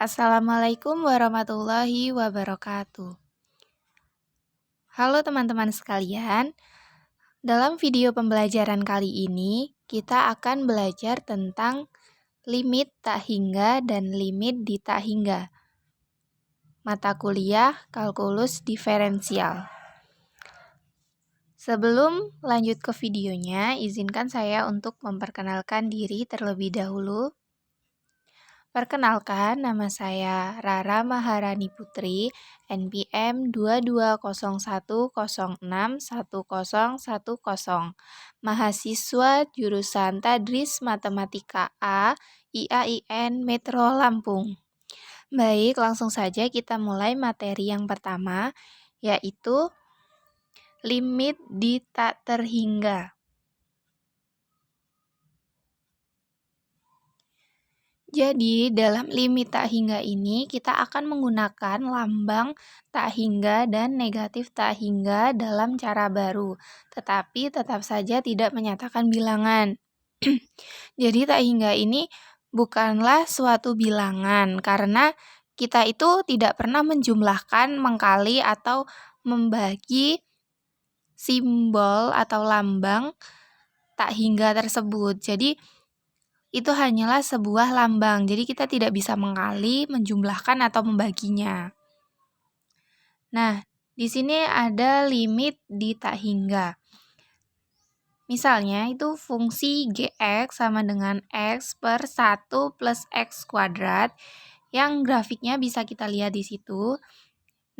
Assalamualaikum warahmatullahi wabarakatuh. Halo teman-teman sekalian, dalam video pembelajaran kali ini kita akan belajar tentang limit tak hingga dan limit di tak hingga. Mata kuliah kalkulus diferensial. Sebelum lanjut ke videonya, izinkan saya untuk memperkenalkan diri terlebih dahulu. Perkenalkan, nama saya Rara Maharani Putri, NPM 2201061010, mahasiswa jurusan Tadris Matematika A, IAIN Metro Lampung. Baik, langsung saja kita mulai materi yang pertama, yaitu limit di tak terhingga. Jadi, dalam limit tak hingga ini, kita akan menggunakan lambang tak hingga dan negatif tak hingga dalam cara baru, tetapi tetap saja tidak menyatakan bilangan. Jadi, tak hingga ini bukanlah suatu bilangan, karena kita itu tidak pernah menjumlahkan, mengkali, atau membagi simbol atau lambang tak hingga tersebut. Jadi, itu hanyalah sebuah lambang, jadi kita tidak bisa mengkali, menjumlahkan, atau membaginya. Nah, di sini ada limit di tak hingga. Misalnya, itu fungsi gx sama dengan x per 1 plus x kuadrat, yang grafiknya bisa kita lihat di situ.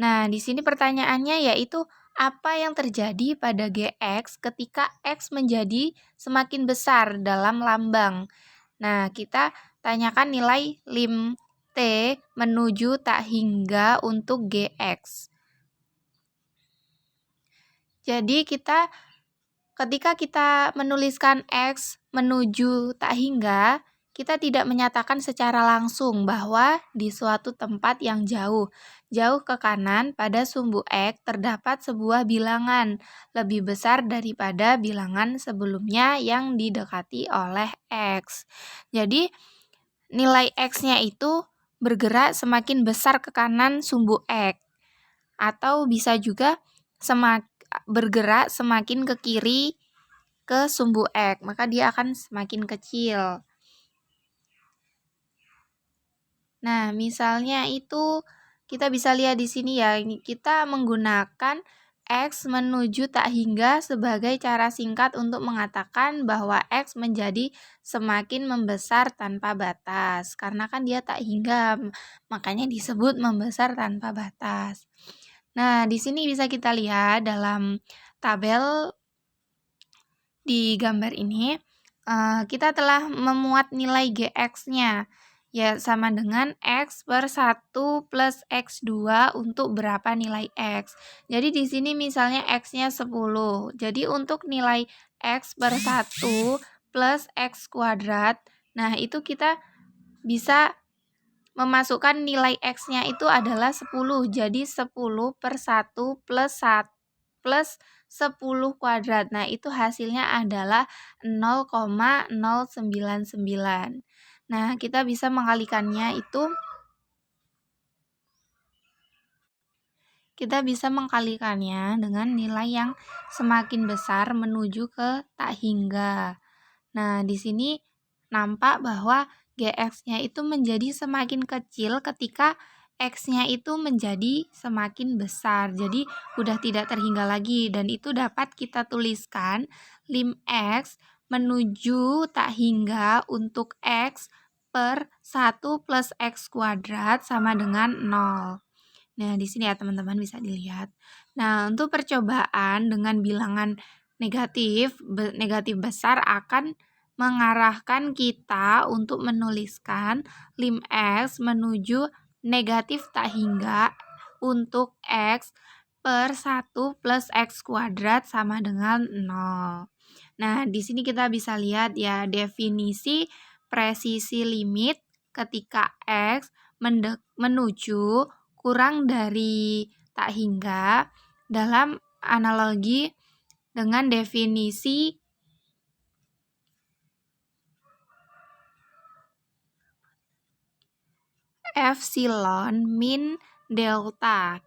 Nah, di sini pertanyaannya yaitu, apa yang terjadi pada gx ketika x menjadi semakin besar dalam lambang? Nah, kita tanyakan nilai lim T menuju tak hingga untuk Gx. Jadi, ketika kita menuliskan X menuju tak hingga, kita tidak menyatakan secara langsung bahwa di suatu tempat yang jauh ke kanan pada sumbu X terdapat sebuah bilangan lebih besar daripada bilangan sebelumnya yang didekati oleh X. Jadi, nilai X-nya itu bergerak semakin besar ke kanan sumbu X, atau bisa juga bergerak semakin ke kiri ke sumbu X, maka dia akan semakin kecil. Nah, misalnya itu kita bisa lihat di sini ya, kita menggunakan X menuju tak hingga sebagai cara singkat untuk mengatakan bahwa X menjadi semakin membesar tanpa batas. Karena kan dia tak hingga, makanya disebut membesar tanpa batas. Nah, di sini bisa kita lihat dalam tabel di gambar ini, kita telah memuat nilai Gx-nya. Ya, sama dengan X per 1 plus X2 untuk berapa nilai X. Jadi, di sini misalnya X-nya 10. Jadi, untuk nilai X per 1 plus X kuadrat, nah itu kita bisa memasukkan nilai X-nya itu adalah 10. Jadi, 10 per 1 plus 10 kuadrat. Nah, itu hasilnya adalah 0,099. Nah, kita bisa mengkalikannya itu, dengan nilai yang semakin besar menuju ke tak hingga. Nah, di sini nampak bahwa Gx-nya itu menjadi semakin kecil ketika X-nya itu menjadi semakin besar. Jadi, udah tidak terhingga lagi, dan itu dapat kita tuliskan lim X menuju tak hingga untuk X per 1 plus X kuadrat sama dengan 0. Nah, di sini ya teman-teman bisa dilihat. Nah, untuk percobaan dengan bilangan negatif besar akan mengarahkan kita untuk menuliskan lim X menuju negatif tak hingga untuk X per 1 plus X kuadrat sama dengan 0. Nah, di sini kita bisa lihat ya definisi presisi limit ketika X menuju kurang dari tak hingga dalam analogi dengan definisi epsilon min delta.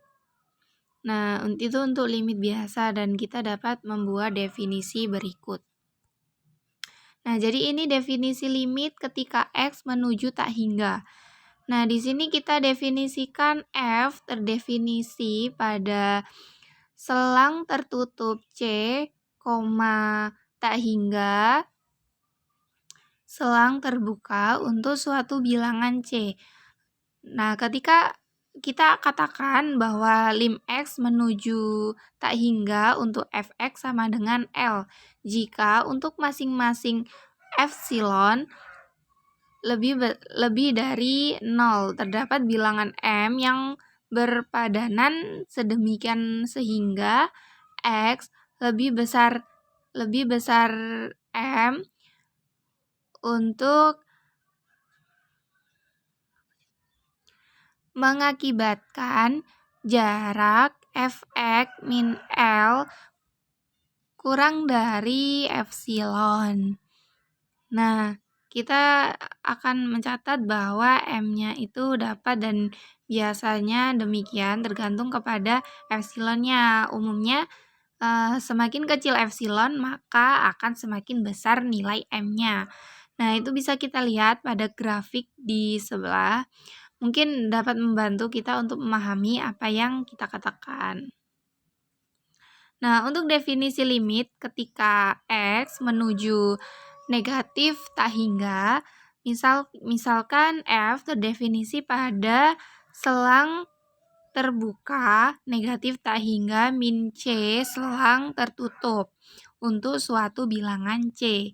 Nah, itu untuk limit biasa dan kita dapat membuat definisi berikut. Nah, jadi ini definisi limit ketika X menuju tak hingga. Nah, di sini kita definisikan F terdefinisi pada selang tertutup C, tak hingga selang terbuka untuk suatu bilangan C. Nah, ketika kita katakan bahwa lim X menuju tak hingga untuk Fx sama dengan L. Jika untuk masing-masing epsilon lebih dari 0, terdapat bilangan M yang berpadanan sedemikian sehingga X lebih besar M untuk mengakibatkan jarak Fx min L kurang dari epsilon. Nah, kita akan mencatat bahwa M-nya itu dapat dan biasanya demikian tergantung kepada epsilonnya. Umumnya semakin kecil epsilon maka akan semakin besar nilai M-nya. Nah, itu bisa kita lihat pada grafik di sebelah. Mungkin dapat membantu kita untuk memahami apa yang kita katakan. Nah, untuk definisi limit ketika X menuju negatif tak hingga, misalkan F terdefinisi pada selang terbuka negatif tak hingga min C selang tertutup untuk suatu bilangan C.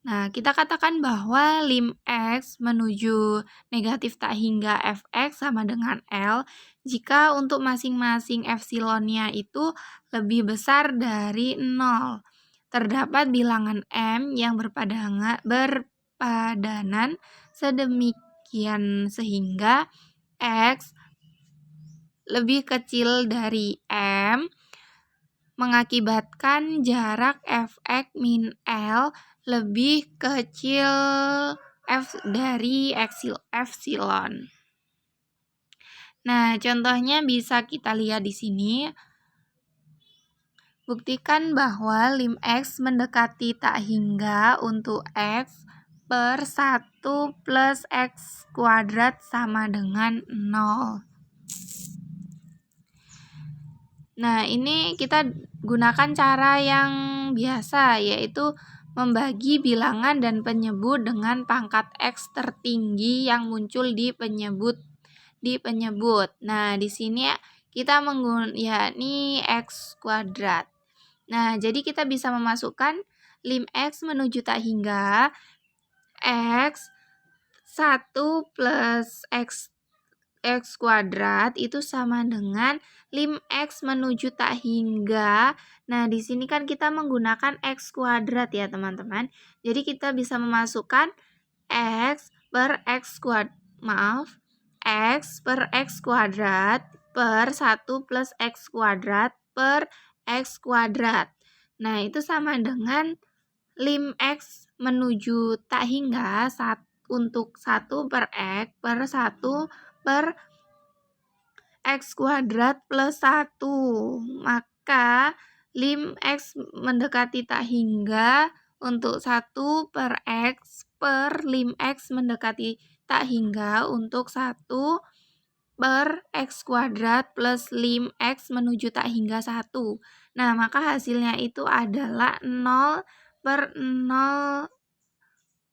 Nah, kita katakan bahwa lim X menuju negatif tak hingga Fx sama dengan L jika untuk masing-masing epsilonnya itu lebih besar dari 0. Terdapat bilangan M yang berpadanan sedemikian sehingga X lebih kecil dari M mengakibatkan jarak Fx min L lebih kecil dari epsilon. Nah, contohnya bisa kita lihat di sini. Buktikan bahwa lim X mendekati tak hingga untuk X per 1 plus X kuadrat sama dengan 0. Nah, ini kita gunakan cara yang biasa, yaitu membagi bilangan dan penyebut dengan pangkat X tertinggi yang muncul di penyebut. Nah, di sini kita yakni X kuadrat. Nah, jadi kita bisa memasukkan lim X menuju tak hingga X 1 plus X kuadrat itu sama dengan lim X menuju tak hingga. Nah, di sini kan kita menggunakan X kuadrat ya, teman-teman. Jadi kita bisa memasukkan X per X kuadrat per 1 plus X kuadrat per X kuadrat. Nah, itu sama dengan lim X menuju tak hingga untuk 1 per X per 1 per X kuadrat plus 1. Maka lim X mendekati tak hingga untuk 1 per X per lim X mendekati tak hingga untuk 1 per X kuadrat plus lim X menuju tak hingga 1. Nah, maka hasilnya itu adalah 0 per 0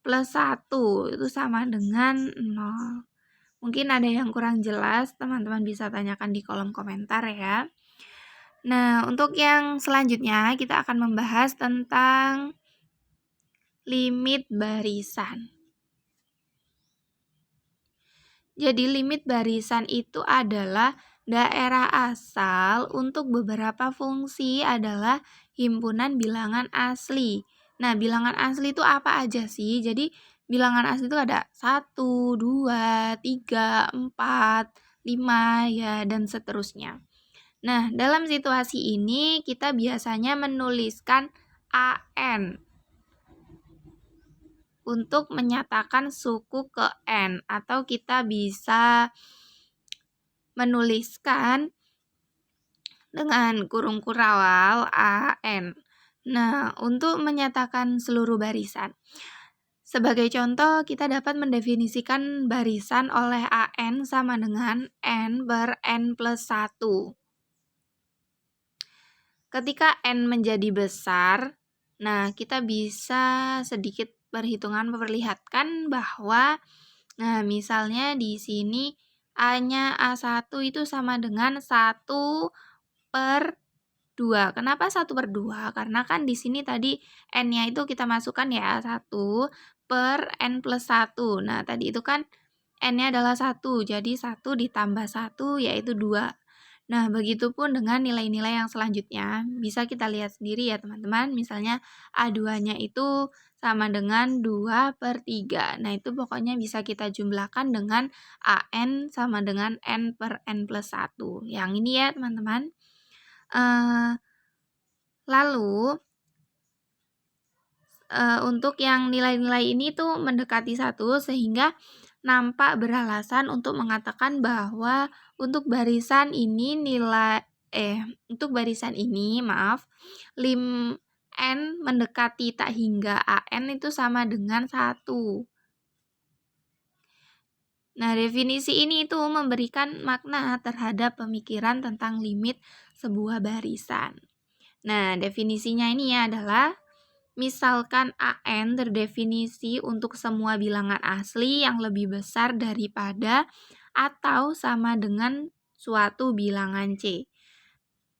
plus 1. Itu sama dengan 0. Mungkin ada yang kurang jelas, teman-teman bisa tanyakan di kolom komentar ya. Nah, untuk yang selanjutnya kita akan membahas tentang limit barisan. Jadi limit barisan itu adalah daerah asal untuk beberapa fungsi adalah himpunan bilangan asli. Nah, bilangan asli itu apa aja sih? Jadi bilangan asli itu ada 1, 2, 3, 4, 5 ya dan seterusnya. Nah, dalam situasi ini kita biasanya menuliskan AN. untuk menyatakan suku ke N, atau kita bisa menuliskan dengan kurung kurawal AN. Nah, untuk menyatakan seluruh barisan. Sebagai contoh, kita dapat mendefinisikan barisan oleh AN sama dengan N per N plus 1. Ketika N menjadi besar, nah kita bisa sedikit perhitungan memperlihatkan bahwa, nah misalnya di sini A-nya A1 itu sama dengan 1 per 2. Kenapa 1 per 2? Karena kan di sini tadi N-nya itu kita masukkan ya 1 per N plus 1. Nah, tadi itu kan N-nya adalah 1, jadi 1 ditambah 1 yaitu 2. Nah, begitupun dengan nilai-nilai yang selanjutnya. Bisa kita lihat sendiri ya teman-teman. Misalnya A2-nya itu sama dengan 2 per 3. Nah, itu pokoknya bisa kita jumlahkan dengan AN sama dengan N per N plus 1. Yang ini ya teman-teman. Lalu untuk yang nilai-nilai ini tuh mendekati 1 sehingga nampak beralasan untuk mengatakan bahwa untuk barisan ini lim N mendekati tak hingga AN itu sama dengan 1. Nah, definisi ini itu memberikan makna terhadap pemikiran tentang limit sebuah barisan. Nah, definisinya ini adalah misalkan AN terdefinisi untuk semua bilangan asli yang lebih besar daripada atau sama dengan suatu bilangan C.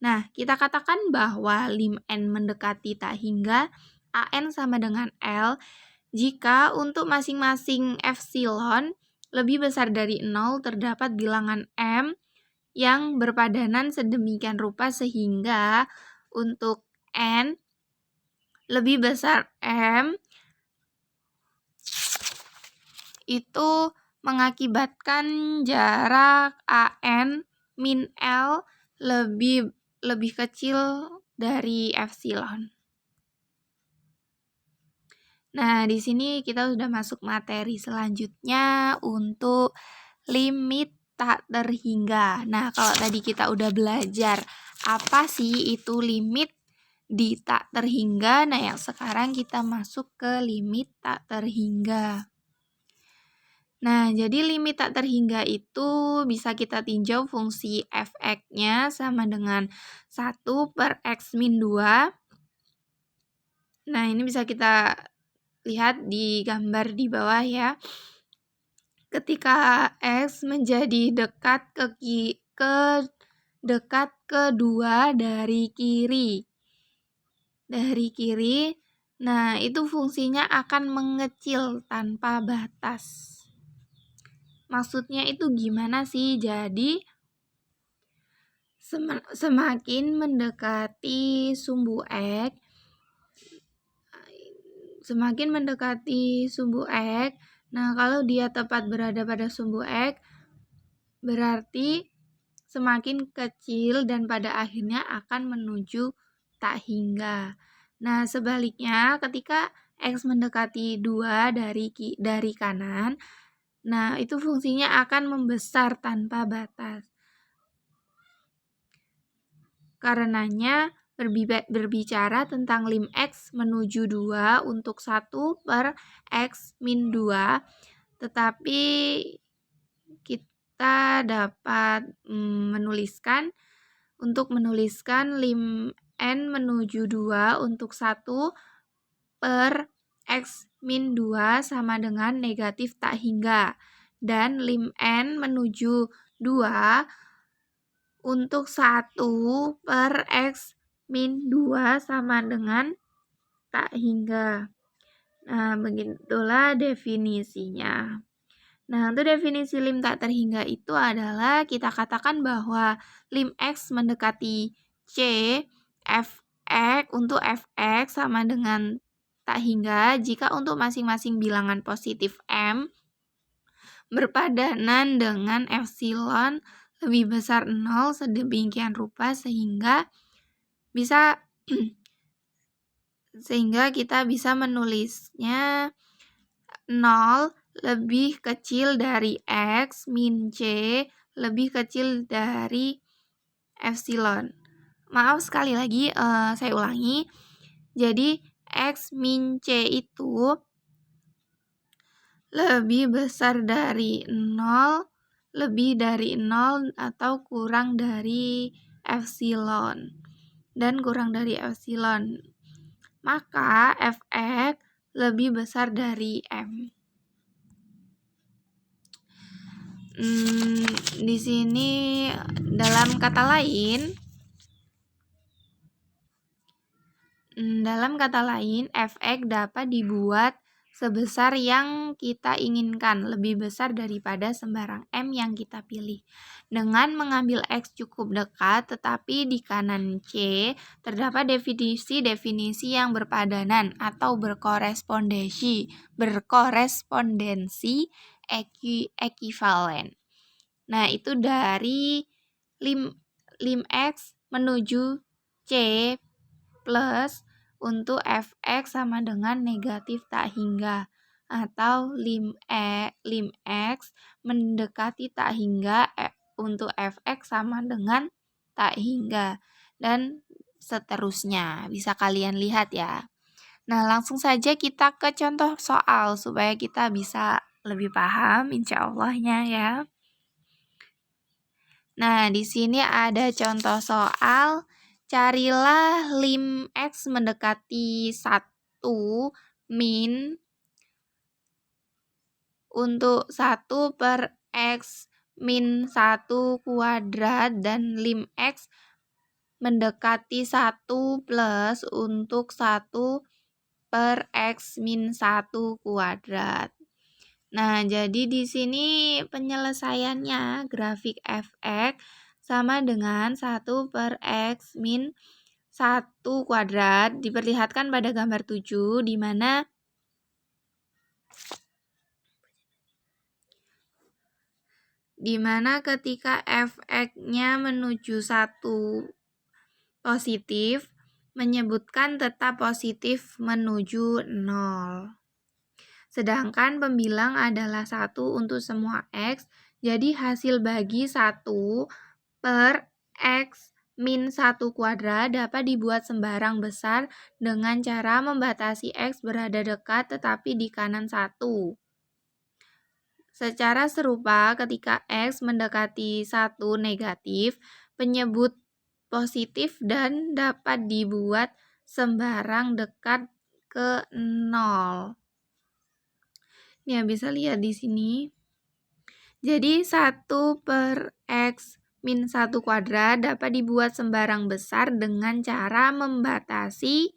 Nah, kita katakan bahwa lim N mendekati tak hingga AN sama dengan L jika untuk masing-masing epsilon lebih besar dari 0 terdapat bilangan M yang berpadanan sedemikian rupa sehingga untuk N lebih besar M itu mengakibatkan jarak AN min L lebih kecil dari epsilon. Nah, di sini kita sudah masuk materi selanjutnya untuk limit tak terhingga. Nah, kalau tadi kita udah belajar apa sih itu limit di tak terhingga, nah yang sekarang kita masuk ke limit tak terhingga. Nah, jadi limit tak terhingga itu bisa kita tinjau fungsi f(x)-nya sama dengan 1 per x min 2. Nah, ini bisa kita lihat di gambar di bawah ya. Ketika x menjadi dekat ke 2 dari kiri. Nah, itu fungsinya akan mengecil tanpa batas. Maksudnya itu gimana sih? Jadi semakin mendekati sumbu X, nah kalau dia tepat berada pada sumbu X, berarti semakin kecil dan pada akhirnya akan menuju tak hingga. Nah, sebaliknya ketika X mendekati 2 dari kanan, nah itu fungsinya akan membesar tanpa batas. Karenanya berbicara tentang lim X menuju 2 untuk 1 per X min 2, tetapi kita dapat menuliskan lim N menuju 2 untuk 1 per X min 2 sama dengan negatif tak hingga. Dan lim N menuju 2 untuk 1 per X min 2 sama dengan tak hingga. Nah, begitulah definisinya. Nah, untuk definisi lim tak terhingga itu adalah kita katakan bahwa lim X mendekati C, f(x) untuk f(x) sama dengan tak hingga jika untuk masing-masing bilangan positif M berpadanan dengan epsilon lebih besar 0 sedemikian rupa sehingga kita bisa menulisnya 0 lebih kecil dari X min C lebih kecil dari epsilon. Maaf sekali lagi, saya ulangi. Jadi X min C itu lebih besar dari 0, lebih dari 0 atau kurang dari epsilon. Dan kurang dari epsilon. Maka Fx lebih besar dari M. Di sini dalam kata lain, Fx dapat dibuat sebesar yang kita inginkan, lebih besar daripada sembarang M yang kita pilih. Dengan mengambil X cukup dekat, tetapi di kanan C terdapat definisi-definisi yang berpadanan atau berkorespondensi ekivalen. Nah, itu dari lim X menuju C plus untuk Fx sama dengan negatif tak hingga, atau lim X mendekati tak hingga untuk Fx sama dengan tak hingga, dan seterusnya. Bisa kalian lihat ya. Nah, langsung saja kita ke contoh soal supaya kita bisa lebih paham insya Allahnya ya. Nah, di sini ada contoh soal. Carilah lim X mendekati 1 min untuk 1 per X min 1 kuadrat dan lim X mendekati 1 plus untuk 1 per X min 1 kuadrat. Nah, jadi di sini penyelesaiannya grafik Fx sama dengan 1 per X min 1 kuadrat diperlihatkan pada gambar 7 di mana ketika Fx-nya menuju 1 positif menyebutkan tetap positif menuju 0. Sedangkan pembilang adalah 1 untuk semua X, jadi hasil bagi 1 per X min 1 kuadrat dapat dibuat sembarang besar dengan cara membatasi X berada dekat tetapi di kanan 1. Secara serupa ketika X mendekati 1 negatif, penyebut positif dan dapat dibuat sembarang dekat ke 0. Ya, bisa lihat di sini. Jadi 1 per X min 1 kuadrat dapat dibuat sembarang besar dengan cara membatasi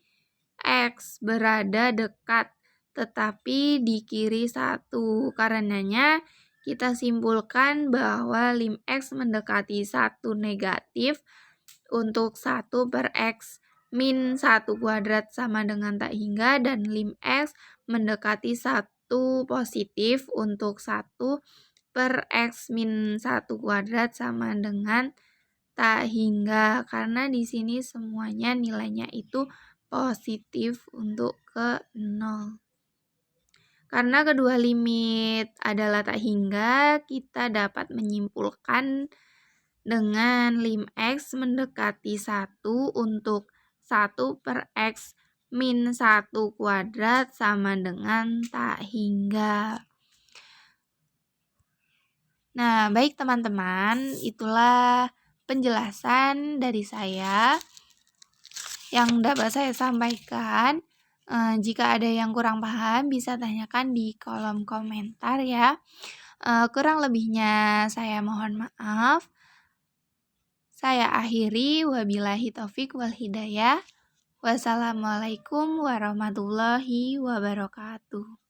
X berada dekat tetapi di kiri 1. Karenanya kita simpulkan bahwa lim X mendekati 1 negatif untuk 1 per X min 1 kuadrat sama dengan tak hingga, dan lim X mendekati 1 positif untuk 1 per X min 1 kuadrat sama dengan tak hingga, karena di sini semuanya nilainya itu positif untuk ke 0. Karena kedua limit adalah tak hingga, kita dapat menyimpulkan dengan lim X mendekati 1 untuk 1 per X min 1 kuadrat sama dengan tak hingga. Nah, baik teman-teman, itulah penjelasan dari saya yang dapat saya sampaikan. Jika ada yang kurang paham, bisa tanyakan di kolom komentar ya. Kurang lebihnya saya mohon maaf. Saya akhiri, wabillahi taufik wal hidayah. Wassalamualaikum warahmatullahi wabarakatuh.